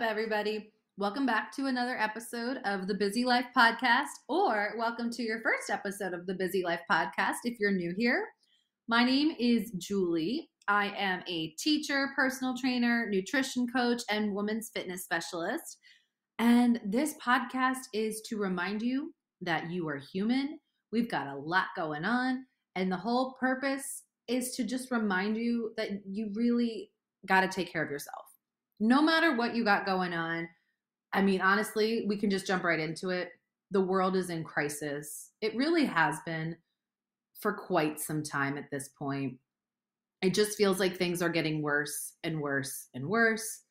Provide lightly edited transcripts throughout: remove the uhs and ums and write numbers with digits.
up, everybody? Welcome back to another episode of the Busy Life Podcast, or welcome to your first episode of the Busy Life Podcast if you're new here. My name is Julie. I am a teacher, personal trainer, nutrition coach, and women's fitness specialist. And this podcast is to remind you that you are human. We've got a lot going on, and the whole purpose is to just remind you that you really got to take care of yourself. No matter what you got going on, I mean, honestly, we can just jump right into it. The world is in crisis. It really has been for quite some time at this point. It just feels like things are getting worse and worse and worse.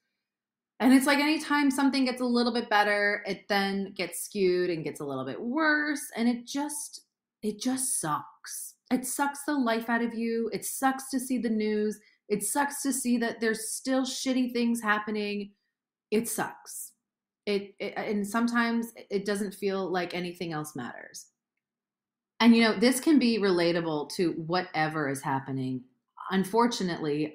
And it's like anytime something gets a little bit better, it then gets skewed and gets a little bit worse. And it just sucks. It sucks the life out of you. It sucks to see the news. It sucks to see that there's still shitty things happening. It sucks. And sometimes it doesn't feel like anything else matters. And you know, this can be relatable to whatever is happening. Unfortunately,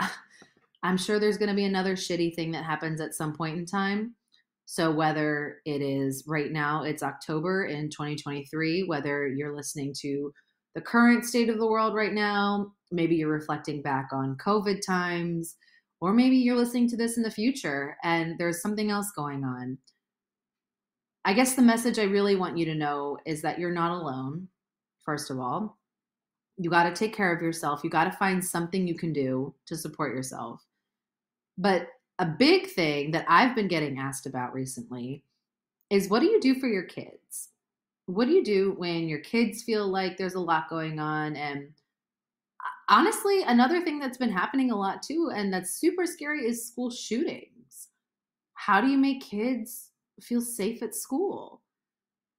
I'm sure there's going to be another shitty thing that happens at some point in time. So whether it is right now, it's October in 2023, whether you're listening to the current state of the world right now, maybe you're reflecting back on COVID times, or maybe you're listening to this in the future and there's something else going on. I guess the message I really want you to know is that you're not alone, first of all. You got to take care of yourself. You got to find something you can do to support yourself. But a big thing that I've been getting asked about recently is, what do you do for your kids? What do you do when your kids feel like there's a lot going on? And honestly, another thing that's been happening a lot too, and that's super scary, is school shootings. How do you make kids feel safe at school?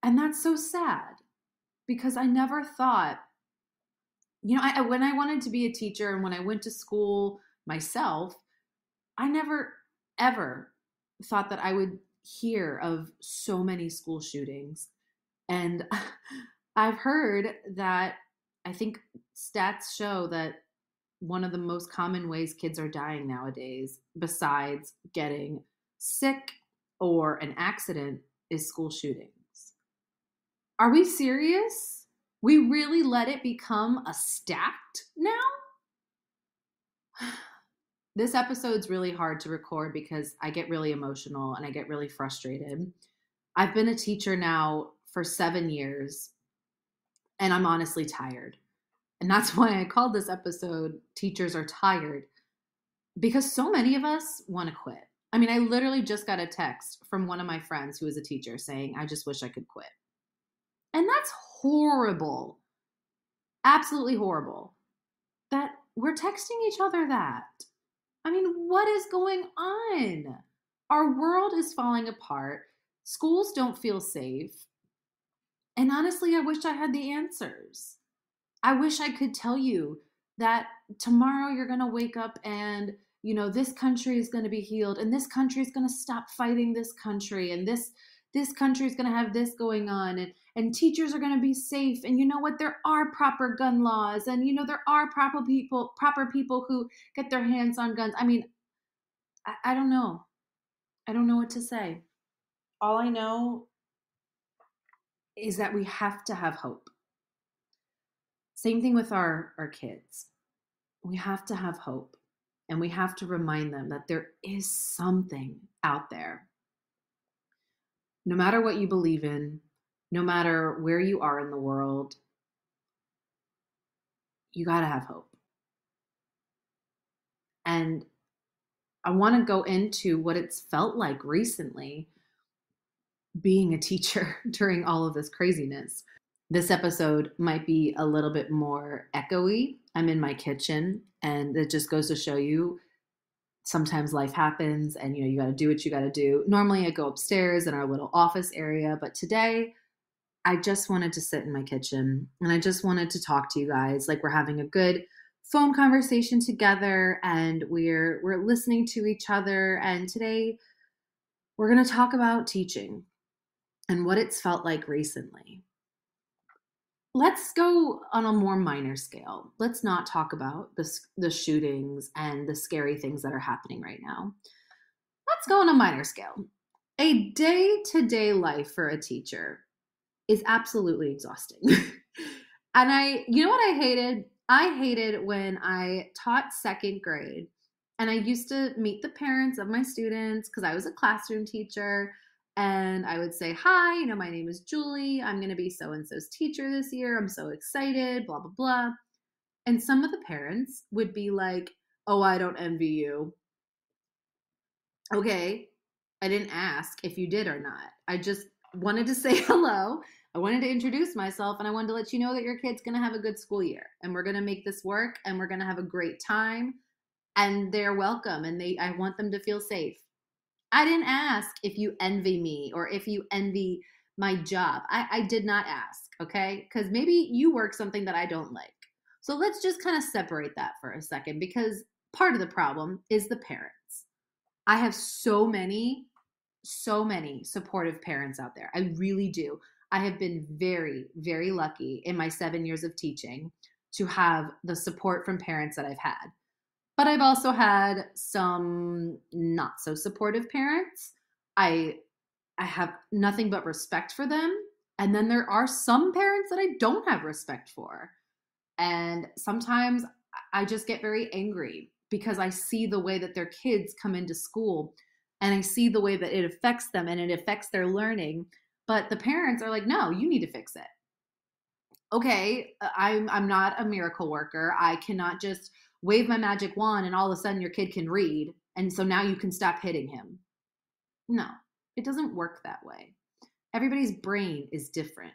And that's so sad, because I never thought, you know, when I wanted to be a teacher and when I went to school myself, I never, ever thought that I would hear of so many school shootings. And I've heard that, I think stats show that one of the most common ways kids are dying nowadays, besides getting sick or an accident, is school shootings. Are we serious? We really let it become a stat now? This episode's really hard to record because I get really emotional and I get really frustrated. I've been a teacher now for 7 years, and I'm honestly tired. And that's why I called this episode Teachers Are Tired, because so many of us want to quit. I mean, I literally just got a text from one of my friends who is a teacher saying, I just wish I could quit. And that's horrible. Absolutely horrible. That we're texting each other that. I mean, what is going on? Our world is falling apart. Schools don't feel safe. And honestly, I wish I had the answers. I wish I could tell you that tomorrow you're going to wake up and, you know, this country is going to be healed and this country is going to stop fighting this country and this country is going to have this going on and teachers are going to be safe. And you know what? There are proper gun laws and, you know, there are proper people who get their hands on guns. I mean, I don't know. I don't know what to say. All I know is that we have to have hope. Same thing with our kids. We have to have hope, and we have to remind them that there is something out there. No matter what you believe in, no matter where you are in the world, you got to have hope. And I want to go into what it's felt like recently being a teacher during all of this craziness. This episode might be a little bit more echoey. I'm in my kitchen, and it just goes to show you sometimes life happens and, you know, you got to do what you got to do. Normally I go upstairs in our little office area, but today I just wanted to sit in my kitchen and I just wanted to talk to you guys like we're having a good phone conversation together and we're listening to each other. And today we're going to talk about teaching and what it's felt like recently. Let's go on a more minor scale. Let's not talk about the shootings and the scary things that are happening right now. Let's go on a minor scale. A day-to-day life for a teacher is absolutely exhausting. And you know what I hated? I hated when I taught second grade and I used to meet the parents of my students because I was a classroom teacher. And I would say, hi, my name is Julie. I'm going to be so-and-so's teacher this year. I'm so excited, blah, blah, blah. And some of the parents would be like, oh, I don't envy you. Okay, I didn't ask if you did or not. I just wanted to say hello. I wanted to introduce myself, and I wanted to let you know that your kid's going to have a good school year, and we're going to make this work, and we're going to have a great time, and they're welcome, and I want them to feel safe. I didn't ask if you envy me or if you envy my job. I did not ask, okay? Because maybe you work something that I don't like. So let's just kind of separate that for a second, because part of the problem is the parents. I have so many supportive parents out there. I really do. I have been very, very lucky in my 7 years of teaching to have the support from parents that I've had. But I've also had some not so supportive parents. I have nothing but respect for them. And then there are some parents that I don't have respect for. And sometimes I just get very angry because I see the way that their kids come into school and I see the way that it affects them and it affects their learning. But the parents are like, no, you need to fix it. Okay, I'm not a miracle worker. I cannot just wave my magic wand and all of a sudden your kid can read. And so now you can stop hitting him. No, it doesn't work that way. Everybody's brain is different.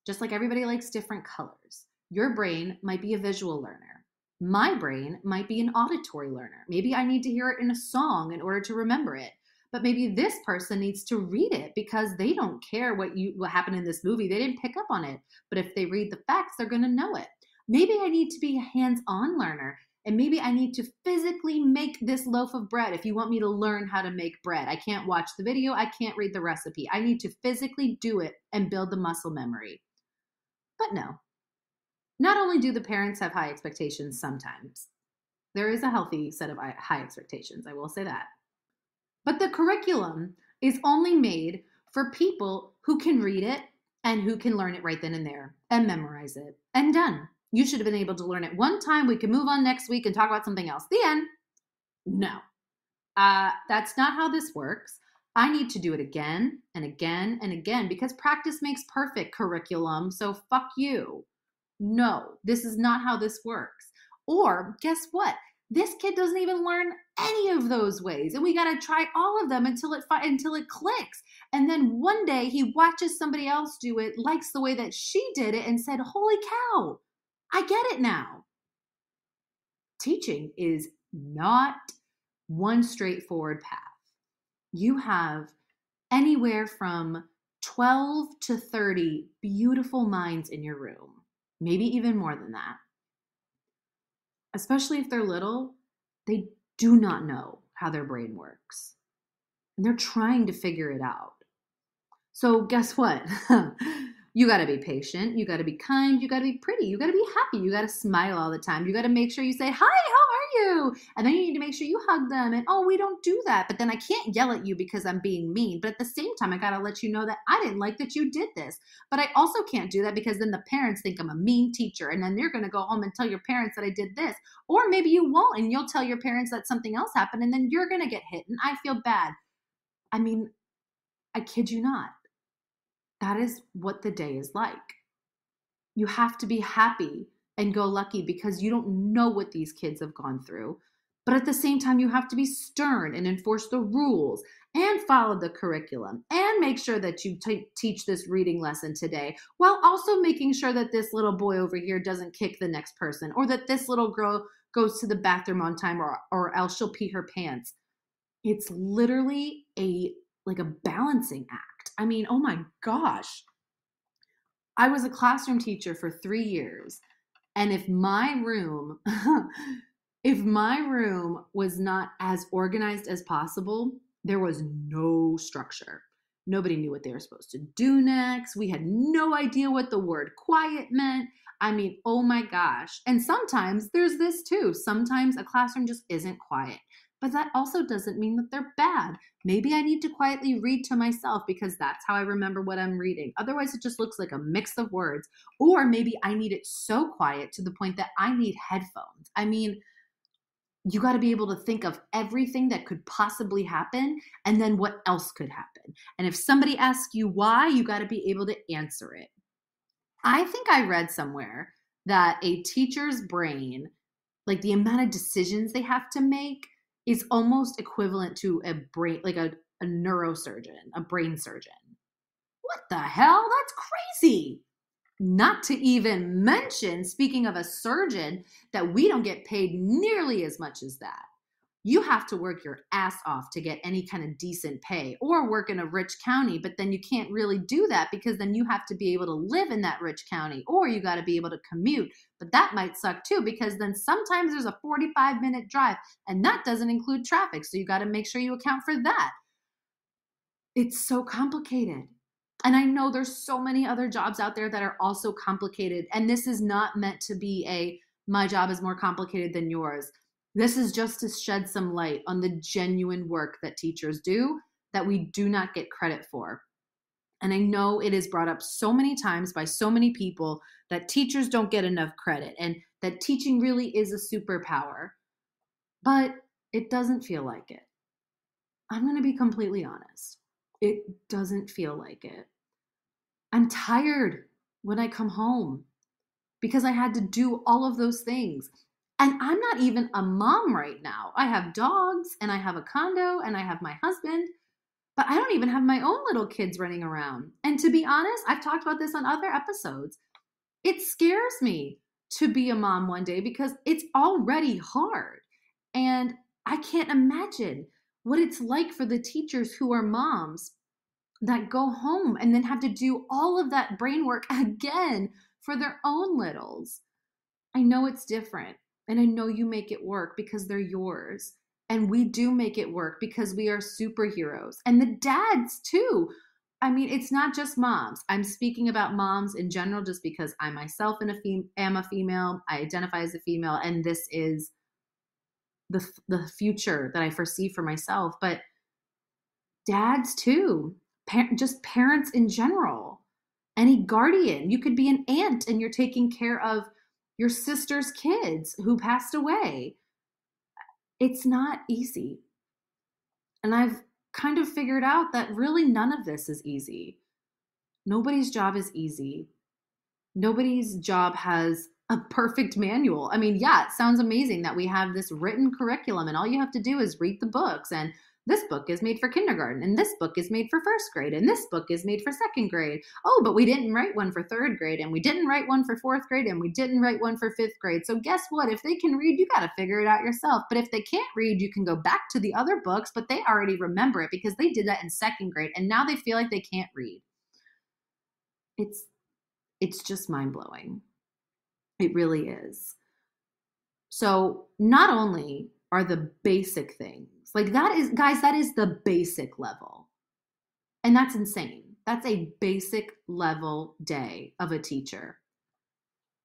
Just like everybody likes different colors. Your brain might be a visual learner. My brain might be an auditory learner. Maybe I need to hear it in a song in order to remember it. But maybe this person needs to read it because they don't care what happened in this movie. They didn't pick up on it. But if they read the facts, they're going to know it. Maybe I need to be a hands-on learner. And maybe I need to physically make this loaf of bread if you want me to learn how to make bread. I can't watch the video. I can't read the recipe. I need to physically do it and build the muscle memory. But no. Not only do the parents have high expectations sometimes, there is a healthy set of high expectations, I will say that. But the curriculum is only made for people who can read it and who can learn it right then and there and memorize it and done. You should have been able to learn it one time. We can move on next week and talk about something else. The end. No, that's not how this works. I need to do it again and again and again because practice makes perfect, curriculum. So fuck you. No, this is not how this works. Or guess what? This kid doesn't even learn any of those ways. And we got to try all of them until it clicks. And then one day he watches somebody else do it, likes the way that she did it and said, holy cow, I get it now. Teaching is not one straightforward path. You have anywhere from 12 to 30 beautiful minds in your room. Maybe even more than that. Especially if they're little, they do not know how their brain works. And they're trying to figure it out. So guess what? You got to be patient. You got to be kind. You got to be pretty. You got to be happy. You got to smile all the time. You got to make sure you say, hi, how are you? And then you need to make sure you hug them. And, oh, we don't do that. But then I can't yell at you because I'm being mean. But at the same time, I got to let you know that I didn't like that you did this. But I also can't do that because then the parents think I'm a mean teacher. And then they're going to go home and tell your parents that I did this. Or maybe you won't. And you'll tell your parents that something else happened. And then you're going to get hit. And I feel bad. I mean, I kid you not. That is what the day is like. You have to be happy and go lucky because you don't know what these kids have gone through. But at the same time, you have to be stern and enforce the rules and follow the curriculum and make sure that you teach this reading lesson today while also making sure that this little boy over here doesn't kick the next person or that this little girl goes to the bathroom on time or else she'll pee her pants. It's literally like a balancing act. I mean, oh my gosh. I was a classroom teacher for 3 years. And if my room was not as organized as possible, there was no structure. Nobody knew what they were supposed to do next. We had no idea what the word quiet meant. I mean, oh my gosh. And sometimes there's this too. Sometimes a classroom just isn't quiet. But that also doesn't mean that they're bad. Maybe I need to quietly read to myself because that's how I remember what I'm reading. Otherwise, it just looks like a mix of words. Or maybe I need it so quiet to the point that I need headphones. I mean, you got to be able to think of everything that could possibly happen and then what else could happen. And if somebody asks you why, you got to be able to answer it. I think I read somewhere that a teacher's brain, like the amount of decisions they have to make, is almost equivalent to a brain, like a neurosurgeon, a brain surgeon. What the hell? That's crazy. Not to even mention, speaking of a surgeon, that we don't get paid nearly as much as that. You have to work your ass off to get any kind of decent pay or work in a rich county, but then you can't really do that because then you have to be able to live in that rich county or you got to be able to commute. But that might suck too because then sometimes there's a 45-minute drive and that doesn't include traffic. So you got to make sure you account for that. It's so complicated. And I know there's so many other jobs out there that are also complicated. And this is not meant to be my job is more complicated than yours. This is just to shed some light on the genuine work that teachers do that we do not get credit for. And I know it is brought up so many times by so many people that teachers don't get enough credit and that teaching really is a superpower. But it doesn't feel like it. I'm going to be completely honest. It doesn't feel like it. I'm tired when I come home because I had to do all of those things. And I'm not even a mom right now. I have dogs and I have a condo and I have my husband, but I don't even have my own little kids running around. And to be honest, I've talked about this on other episodes. It scares me to be a mom one day because it's already hard. And I can't imagine what it's like for the teachers who are moms that go home and then have to do all of that brain work again for their own littles. I know it's different. And I know you make it work because they're yours. And we do make it work because we are superheroes. And the dads too. I mean, it's not just moms. I'm speaking about moms in general just because I myself am a female. I identify as a female. And this is the future that I foresee for myself. But dads too. Just parents in general. Any guardian. You could be an aunt and you're taking care of your sister's kids who passed away. It's not easy. And I've kind of figured out that really none of this is easy. Nobody's job is easy. Nobody's job has a perfect manual. I mean, yeah, it sounds amazing that we have this written curriculum and all you have to do is read the books and this book is made for kindergarten and this book is made for first grade and this book is made for second grade. Oh, but we didn't write one for third grade and we didn't write one for fourth grade and we didn't write one for fifth grade. So guess what? If they can read, you got to figure it out yourself. But if they can't read, you can go back to the other books, but they already remember it because they did that in second grade and now they feel like they can't read. It's just mind-blowing. It really is. So not only are the basic things, like that is, guys, that is the basic level. And that's insane. That's a basic level day of a teacher.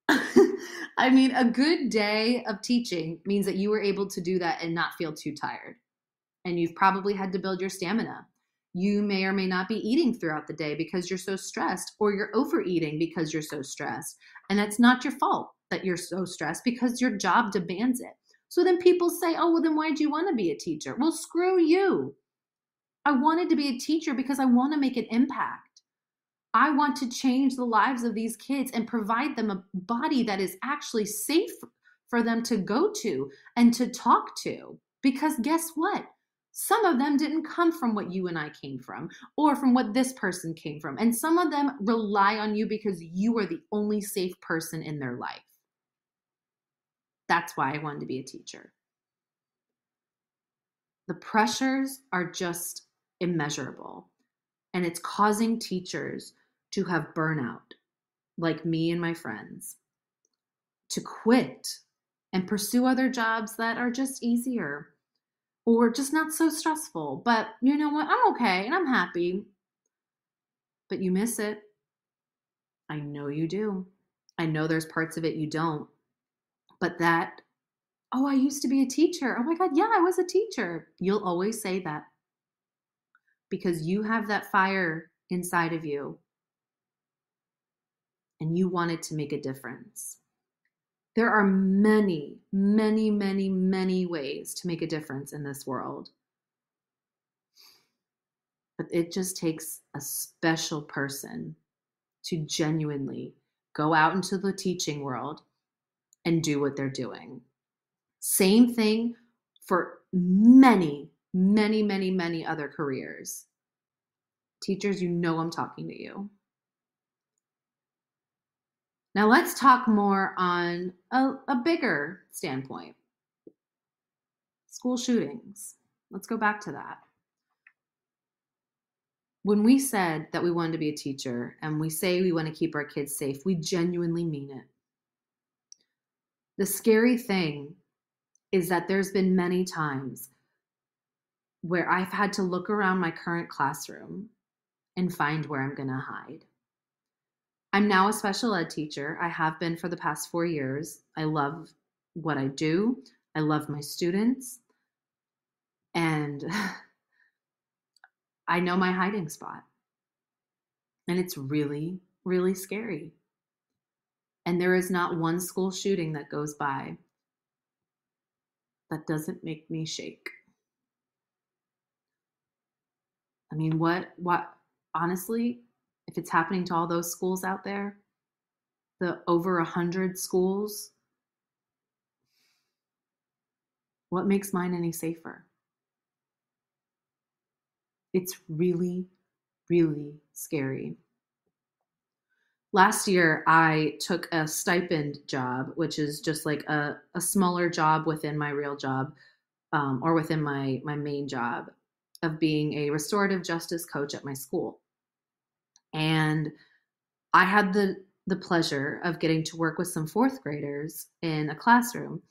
I mean, a good day of teaching means that you were able to do that and not feel too tired. And you've probably had to build your stamina. You may or may not be eating throughout the day because you're so stressed, or you're overeating because you're so stressed. And that's not your fault that you're so stressed because your job demands it. So then people say, oh, well, then why'd you want to be a teacher? Well, screw you. I wanted to be a teacher because I want to make an impact. I want to change the lives of these kids and provide them a body that is actually safe for them to go to and to talk to. Because guess what? Some of them didn't come from what you and I came from or from what this person came from. And some of them rely on you because you are the only safe person in their life. That's why I wanted to be a teacher. The pressures are just immeasurable. And it's causing teachers to have burnout, like me and my friends, to quit and pursue other jobs that are just easier or just not so stressful. But you know what? I'm okay and I'm happy. But you miss it. I know you do. I know there's parts of it you don't. But that Oh, I used to be a teacher. Oh my God, yeah, I was a teacher. You'll always say that because you have that fire inside of you and you wanted to make a difference. There are many, many, many, many ways to make a difference in this world. But it just takes a special person to genuinely go out into the teaching world and do what they're doing. Same thing for many, many, many, many other careers. Teachers, you know I'm talking to you. Now let's talk more on a bigger standpoint. School shootings. Let's go back to that. When we said that we wanted to be a teacher and we say we want to keep our kids safe, we genuinely mean it. The scary thing is that there's been many times where I've had to look around my current classroom and find where I'm going to hide. I'm now a special ed teacher. I have been for the past 4 years. I love what I do. I love my students. And I know my hiding spot. And it's really, really scary. And there is not one school shooting that goes by that doesn't make me shake. I mean, honestly, if it's happening to all those schools out there, the over 100 schools, what makes mine any safer? It's really, really scary. Last year, I took a stipend job, which is just like a smaller job within my real job, or within my main job of being a restorative justice coach at my school. And I had the pleasure of getting to work with some fourth graders in a classroom.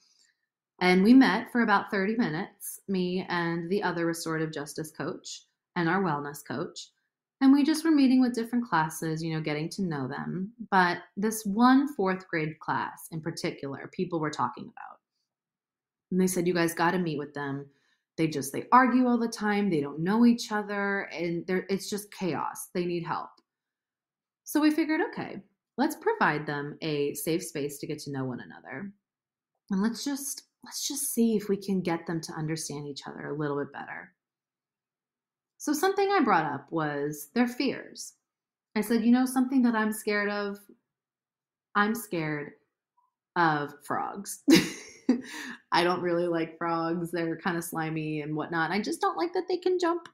And we met for about 30 minutes, me and the other restorative justice coach and our wellness coach. And we just were meeting with different classes, getting to know them. But this one fourth grade class in particular, people were talking about. And they said, you guys got to meet with them. They argue all the time. They don't know each other. And it's just chaos. They need help. So we figured, okay, let's provide them a safe space to get to know one another. And let's just see if we can get them to understand each other a little bit better. So something I brought up was their fears. I said, something that I'm scared of? I'm scared of frogs. I don't really like frogs. They're kind of slimy and whatnot. I just don't like that they can jump.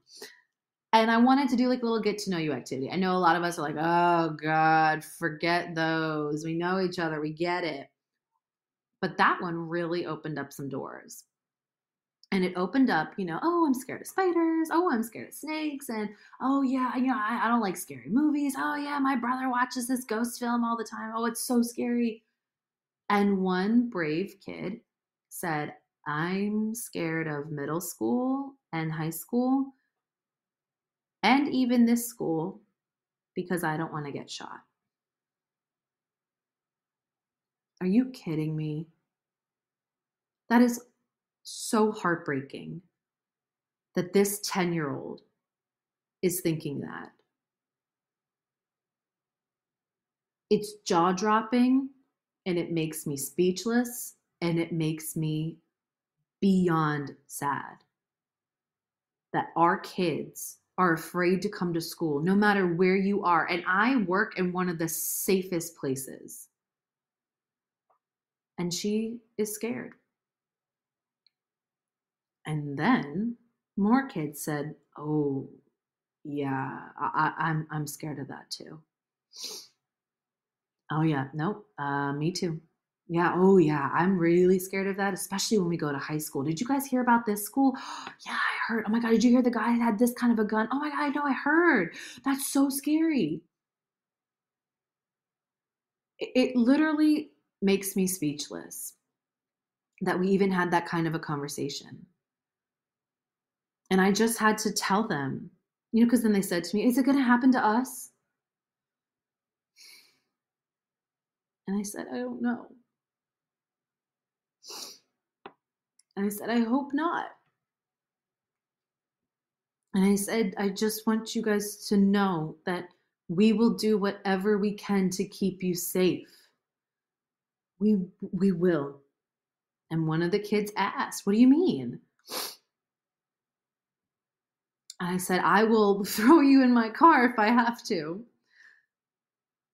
And I wanted to do like a little get to know you activity. I know a lot of us are like, oh God, forget those. We know each other. We get it. But that one really opened up some doors. And it opened up, oh, I'm scared of spiders. Oh, I'm scared of snakes. And oh yeah, I don't like scary movies. Oh yeah, my brother watches this ghost film all the time. Oh, it's so scary. And one brave kid said, I'm scared of middle school and high school and even this school because I don't want to get shot. Are you kidding me? That is so heartbreaking that this 10-year-old is thinking that. It's jaw-dropping and it makes me speechless and it makes me beyond sad that our kids are afraid to come to school no matter where you are. And I work in one of the safest places. And she is scared. And then more kids said, oh, yeah, I'm scared of that too. Oh, yeah, nope, me too. Yeah, oh, yeah, I'm really scared of that, especially when we go to high school. Did you guys hear about this school? Yeah, I heard. Oh my God, did you hear the guy had this kind of a gun? Oh my God, I know, I heard. That's so scary. It literally makes me speechless that we even had that kind of a conversation. And I just had to tell them, because then they said to me, is it going to happen to us? And I said, I don't know. And I said, I hope not. And I said, I just want you guys to know that we will do whatever we can to keep you safe. We will. And one of the kids asked, what do you mean? And I said, I will throw you in my car if I have to.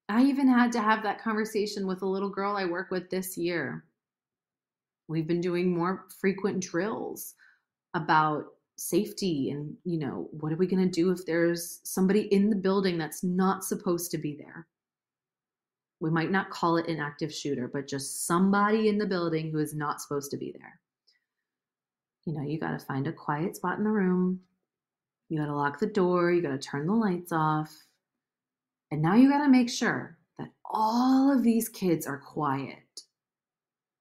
I even had to have that conversation with a little girl I work with this year. We've been doing more frequent drills about safety and, what are we going to do if there's somebody in the building that's not supposed to be there? We might not call it an active shooter, but just somebody in the building who is not supposed to be there. You got to find a quiet spot in the room. You got to lock the door. You got to turn the lights off. And now you got to make sure that all of these kids are quiet.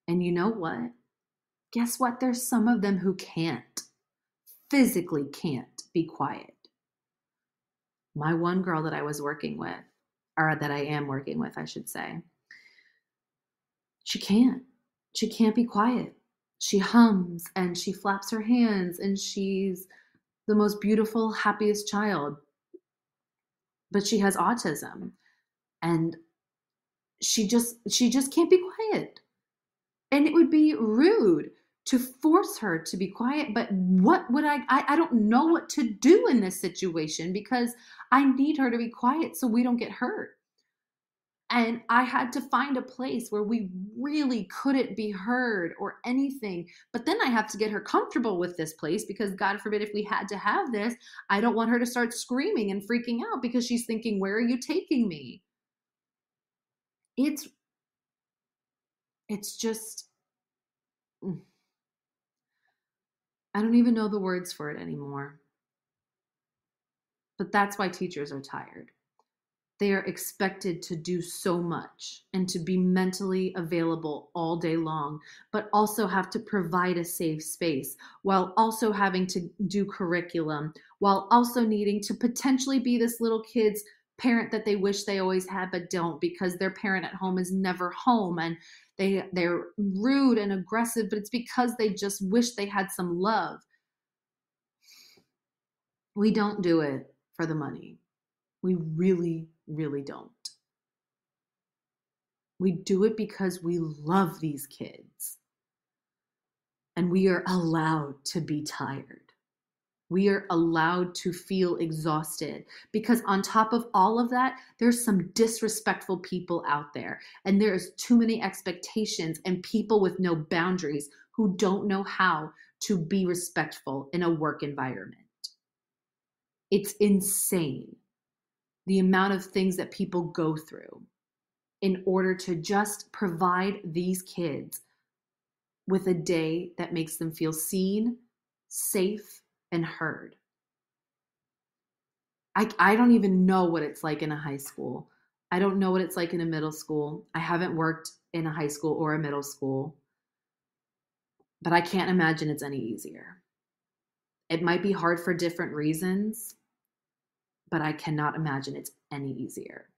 And you know what? Guess what? There's some of them who physically can't be quiet. My one girl that I was working with, or that I am working with, I should say, she can't be quiet. She hums and she flaps her hands and she's the most beautiful, happiest child. But she has autism and she just can't be quiet. And it would be rude to force her to be quiet, but what would I don't know what to do in this situation because I need her to be quiet so we don't get hurt. And I had to find a place where we really couldn't be heard or anything. But then I have to get her comfortable with this place because God forbid if we had to have this, I don't want her to start screaming and freaking out because she's thinking, where are you taking me? It's just, I don't even know the words for it anymore. But that's why teachers are tired. They are expected to do so much and to be mentally available all day long, but also have to provide a safe space while also having to do curriculum, while also needing to potentially be this little kid's parent that they wish they always had but don't because their parent at home is never home and they're rude and aggressive, but it's because they just wish they had some love. We don't do it for the money. We really, really don't. We do it because we love these kids. And we are allowed to be tired. We are allowed to feel exhausted because on top of all of that, there's some disrespectful people out there. And there's too many expectations and people with no boundaries who don't know how to be respectful in a work environment. It's insane the amount of things that people go through in order to just provide these kids with a day that makes them feel seen, safe, and heard. I don't even know what it's like in a high school. I don't know what it's like in a middle school. I haven't worked in a high school or a middle school, but I can't imagine it's any easier. It might be hard for different reasons, but I cannot imagine it's any easier.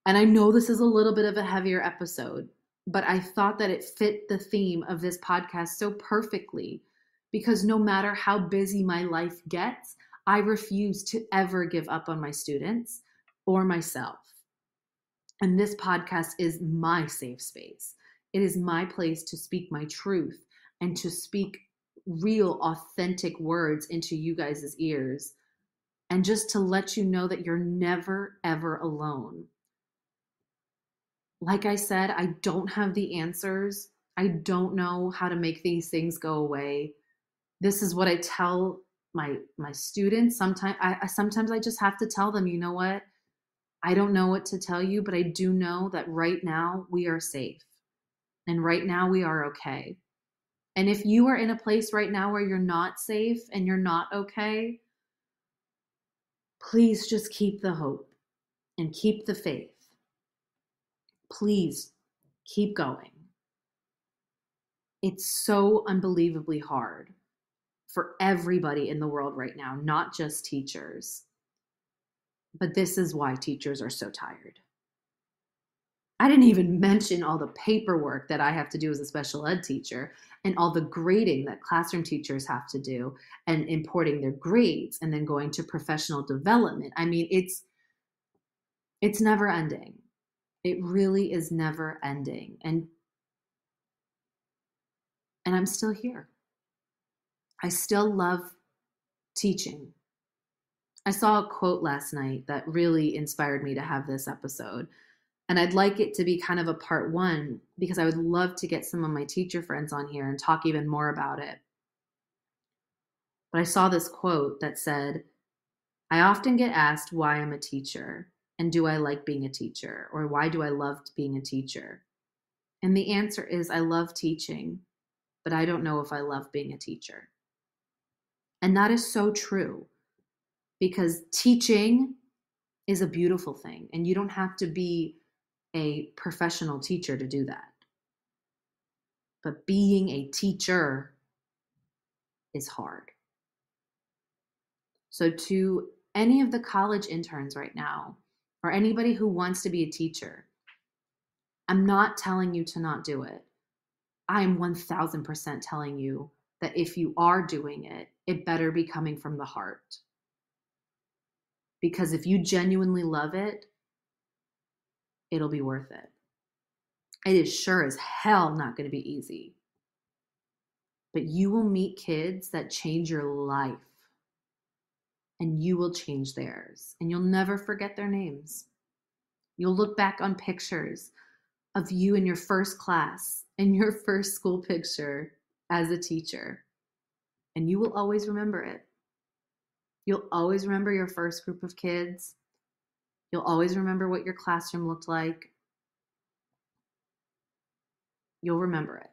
And I know this is a little bit of a heavier episode, but I thought that it fit the theme of this podcast so perfectly because no matter how busy my life gets, I refuse to ever give up on my students or myself. And this podcast is my safe space. It is my place to speak my truth and to speak real, authentic words into you guys' ears. And just to let you know that you're never, ever alone. Like I said, I don't have the answers. I don't know how to make these things go away. This is what I tell my students. Sometimes I just have to tell them, you know what? I don't know what to tell you, but I do know that right now we are safe. And right now we are okay. And if you are in a place right now where you're not safe and you're not okay, please just keep the hope and keep the faith. Please keep going. It's so unbelievably hard for everybody in the world right now, not just teachers. But this is why teachers are so tired. I didn't even mention all the paperwork that I have to do as a special ed teacher and all the grading that classroom teachers have to do and importing their grades and then going to professional development. I mean, it's never ending. It really is never ending. And I'm still here. I still love teaching. I saw a quote last night that really inspired me to have this episode. And I'd like it to be kind of a part one because I would love to get some of my teacher friends on here and talk even more about it. But I saw this quote that said, I often get asked why I'm a teacher and do I like being a teacher or why do I love being a teacher? And the answer is I love teaching, but I don't know if I love being a teacher. And that is so true because teaching is a beautiful thing and you don't have to be a professional teacher to do that. But being a teacher is hard. So to any of the college interns right now, or anybody who wants to be a teacher, I'm not telling you to not do it. I am 1000% telling you that if you are doing it, it better be coming from the heart. Because if you genuinely love it, it'll be worth it. It is sure as hell not going to be easy. But you will meet kids that change your life. And you will change theirs. And you'll never forget their names. You'll look back on pictures of you in your first class and your first school picture as a teacher. And you will always remember it. You'll always remember your first group of kids. You'll always remember what your classroom looked like. You'll remember it.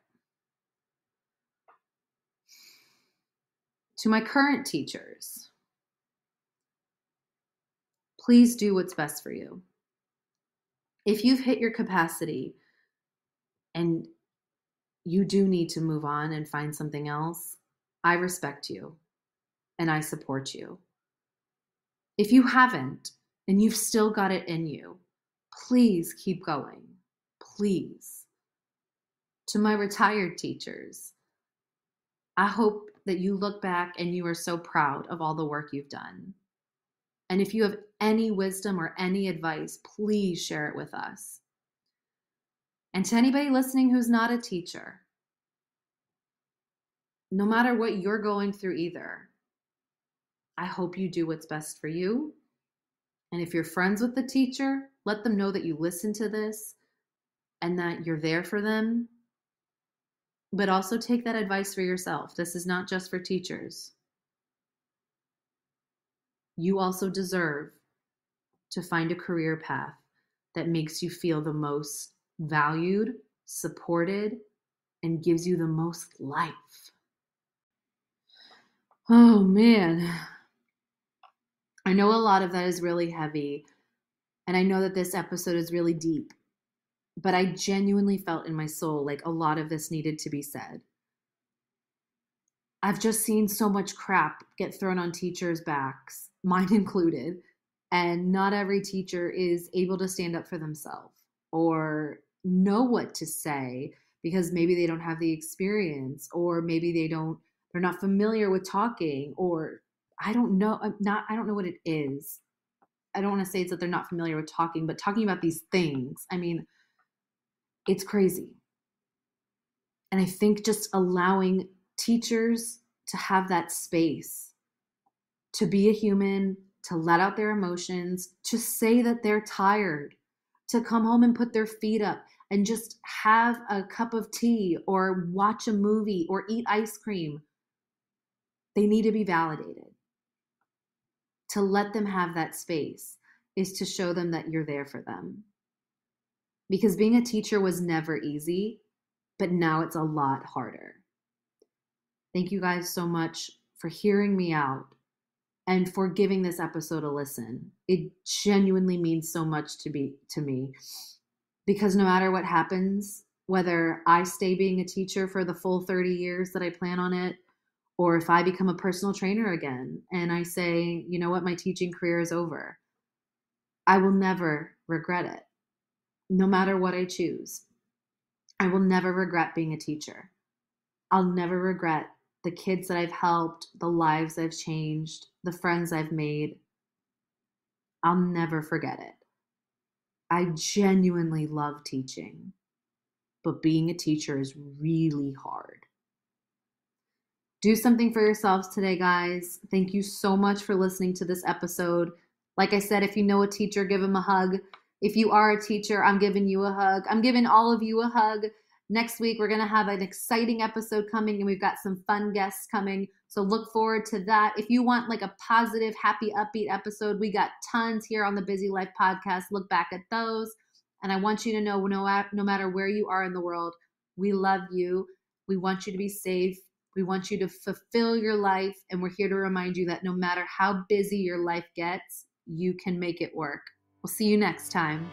To my current teachers, please do what's best for you. If you've hit your capacity and you do need to move on and find something else, I respect you and I support you. If you haven't and you've still got it in you, please keep going. Please. To my retired teachers, I hope that you look back and you are so proud of all the work you've done. And if you have any wisdom or any advice, please share it with us. And to anybody listening who's not a teacher, no matter what you're going through either, I hope you do what's best for you. And if you're friends with the teacher, let them know that you listen to this and that you're there for them. But also take that advice for yourself. This is not just for teachers. You also deserve to find a career path that makes you feel the most valued, supported, and gives you the most life. Oh man. I know a lot of that is really heavy, and I know that this episode is really deep, but I genuinely felt in my soul like a lot of this needed to be said. I've just seen so much crap get thrown on teachers' backs, mine included, and not every teacher is able to stand up for themselves or know what to say because maybe they don't have the experience or maybe they're not familiar with talking, or I don't know what it is. I don't want to say it's that they're not familiar with talking, but talking about these things, I mean, it's crazy. And I think just allowing teachers to have that space to be a human, to let out their emotions, to say that they're tired, to come home and put their feet up and just have a cup of tea or watch a movie or eat ice cream. They need to be validated. To let them have that space is to show them that you're there for them. Because being a teacher was never easy, but now it's a lot harder. Thank you guys so much for hearing me out and for giving this episode a listen. It genuinely means so much to me because no matter what happens, whether I stay being a teacher for the full 30 years that I plan on it, or if I become a personal trainer again and I say, you know what, my teaching career is over, I will never regret it. no matter what I choose, I will never regret being a teacher. I'll never regret the kids that I've helped, the lives I've changed, the friends I've made. I'll never forget it. I genuinely love teaching, but being a teacher is really hard. Do something for yourselves today, guys. Thank you so much for listening to this episode. Like I said, if you know a teacher, give them a hug. If you are a teacher, I'm giving you a hug. I'm giving all of you a hug. Next week, we're going to have an exciting episode coming, and we've got some fun guests coming. So look forward to that. If you want like a positive, happy, upbeat episode, we got tons here on the Busy Life podcast. Look back at those. And I want you to know, no matter where you are in the world, we love you. We want you to be safe. We want you to fulfill your life. And we're here to remind you that no matter how busy your life gets, you can make it work. We'll see you next time.